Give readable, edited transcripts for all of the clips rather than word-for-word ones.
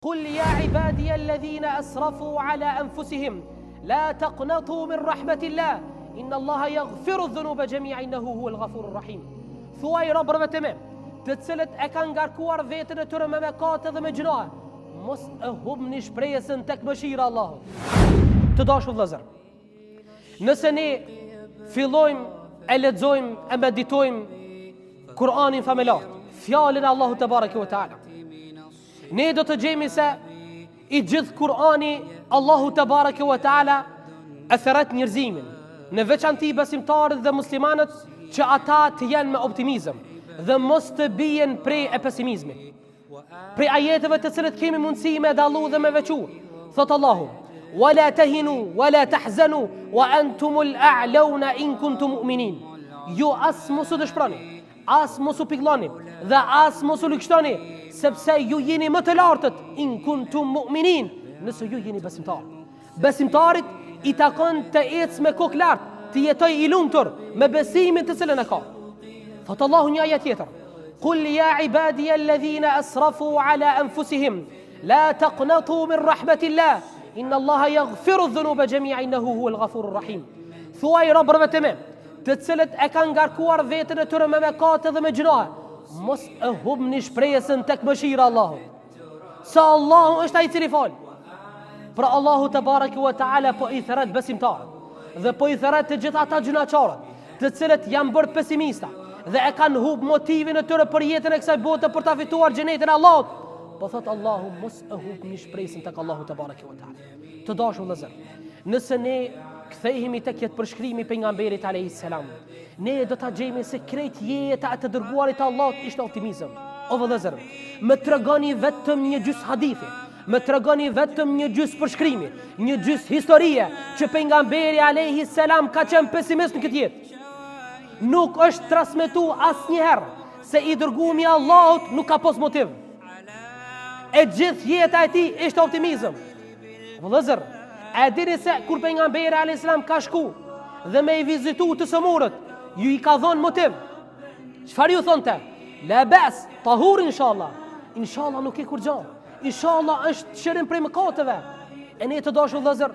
قل يا عبادي الذين أسرفوا على أنفسهم لا تقنطوا من رحمة الله إن الله يغفر الذنوب جميعا إنه هو الغفور الرحيم. Thuaj robërve të me, të cilët e kanë ngarkuar veten e tyre me mëkate dhe me gjinoa, mos e humni shpresën tek mëshira e Allahut. Të dashur vëllezër, nëse ne fillojmë e lexojmë e meditojmë Kur'anin familjar, fjalën e Allahut te bareke ve taala, ne do të gjejmë se i gjithë Kur'ani Allahu te bareke ve taala e thret njerëzimin, në veçanti besimtarët dhe muslimanët, që ata të jenë me optimizëm dhe mos të bien prej e pesimizmit. Prej ajeteve të cilët kemi mundësi me dallu dhe me veçu, thot Allahu: "Wala tahinu wala tahzanu wa antumul a'launa in kuntum mu'minin." Ju as mos u dëshproni, as mos u piklloni dhe as mos u lëkshtoni, sepse ju jeni më të lartët in kuntum mu'minin, nëse ju jeni besimtar. Besimtarit i takon të ecë me kokë lart, të jetoj i lumtur me besimin të cilën e ka. Thot Allahu një ajet tjetër: "Qul ya ibadiy alladhina asrafu ala anfusihim la taqnatu min rahmatillah inna Allaha yaghfiru dhunuba jami'an innahu huwal ghafurur rahim." Thuaj robërve të me, të cilët e kanë ngarkuar veten e tyre me mëkate dhe me gjinoa, mos e humni shpresën tek mëshira e Allahut. Sa Allahu është ai i cili fal. Pra Allahu te bareke ve taala po i thret besimtarët dhe po i thret të gjithë ata gjunaqarët, të cilët janë bërë pesimista dhe e kanë humb motivin e tyre për jetën e kësaj bote për ta fituar xhenetin e Allahut. Po thot Allahu, mos e humni shpresën tek Allahu te bareke ve taala. Të dashur vëllezër, nëse ne kthehemi tek jetë përshkrimi pejgamberit alayhis salam, ne do ta gjejmë se krejt jeta e të dërguarit të Allahut ishte optimizëm. O vëllezër, më tregoni vetëm një gjys hadithi, më tregoni vetëm një gjys përshkrimi, një gjys historie që pejgamberi alayhis salam ka qenë pesimist në këtë jetë. Nuk është transmetuar asnjëherë se i dërguami i Allahut nuk ka pas motiv. E gjithë jeta e tij ishte optimizëm. Vëllezër, e dini se kur pejgamberi alayhis salam ka shku dhe me i vizitu të sëmurët, ju i ka dhënë motiv. Çfarë ju thonte? La bas, tahur inshallah. Inshallah nuk e kur gjë. Inshallah është shërim prej mëkateve. E ne të dashur vëllezër,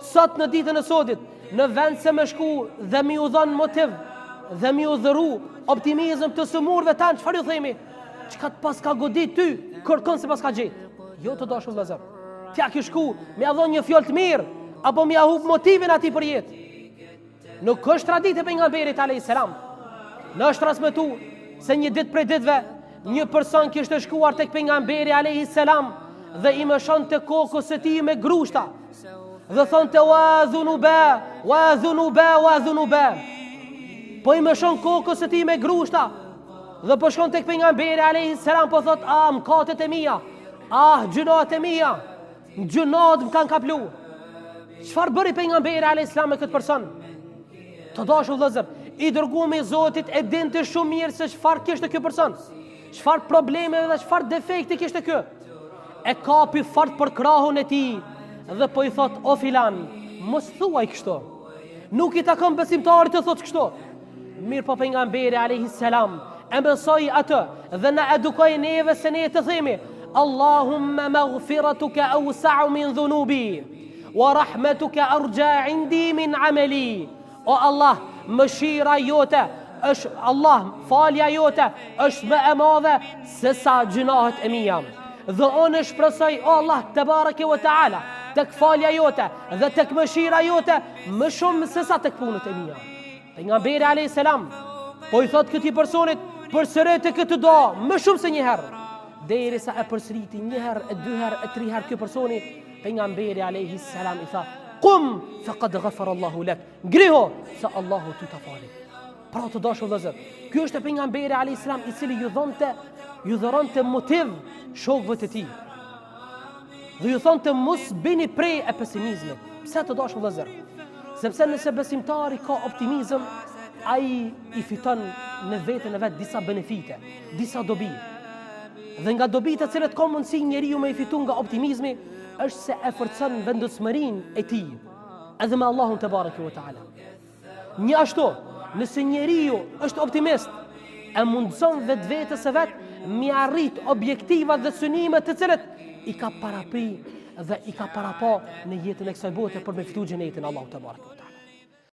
sot në ditën e sotit, në vend se me shku dhe mi u dhënë motiv dhe mi u dhëru optimizëm të sëmurëve tanë, çfarë ju themi? Çka të pas ka godit ty, kërkon se pas ka gjetë. Jo të dashur vëllezër, t'ja ki shku me ia dhënë një fjalë të mirë apo me ia humb motivin atij për jetë. Nuk është traditë e pejgamberit alayhis salam. Në është transmetuar se një ditë prej ditëve një person kishte shkuar tek pejgamberi alayhis salam dhe i mëshonte kokës së tij me grushta dhe thonte wa dhunuba wa dhunuba wa dhunuba. Po i mëshon kokës së tij me grushta dhe po shkon tek pejgamberi alayhis salam, po thot: "Ah, mëkatet e mia, ah, gjunat e mia, gjunat më kanë kaplu." Çfarë bëri pejgamberi alayhis salam me këtë person? Të dashur vëllezër, i dërguami i Zotit e dinte shumë mirë se çfarë kishte ky person, çfarë probleme dhe çfarë defekti kishte ky. E kapi fort për krahun e tij dhe po i thot: "O filan, mos thuaj kështu. Nuk i takon besimtarit të thotë kështu." Mirë po pejgamberi alayhis salam e mësoi atë dhe na edukoi neve se ne të themi: "Allahumma maghfiratuka awsa'u min dhunubi wa rahmatuka arja 'indi min 'amali." O Allah, mëshira jote është, Allah, falja jote është më e madhe se sa gjunahet e mia. Dhe unë shpresoj, o Allah, te bareke ve taala, tek falja jote dhe tek mëshira jote më shumë se sa tek punët e mia. Pejgamberi alayhis salam po i thot këtij personit: "Përsërite këtë do më shumë se një herë." Derisa e përsëriti një herë, e dy herë, e tre herë ky personi, pejgamberi alayhis salam i tha: "Qum faqad ghafara Allahu lak." Ngriho se Allahu ty ta fali. Pra të dashur vëllezër, ky është pejgamberi alayhis salam i cili ju dhuronte motiv shokëve të tij. Dhe ju thonte mos bini prej e pesimizmit. Pse të dashur vëllezër? Sepse nëse besimtari ka optimizëm, ai i fiton në veten e vet disa benefite, disa dobi. Dhe nga dobitë të cilat ka mundësi njeriu me i fitu nga optimizmi, është se e forcon vendosmërinë e tij edhe me Allahun te bareke ve taala. Një ashtu, nëse njeriu është optimist, e mundson vetvetes së vet mi arrit objektiva dhe synimet të cilët i ka parapri dhe i ka parapo në jetën e kësaj bote për me fitu xhenetin Allahu te barekuta.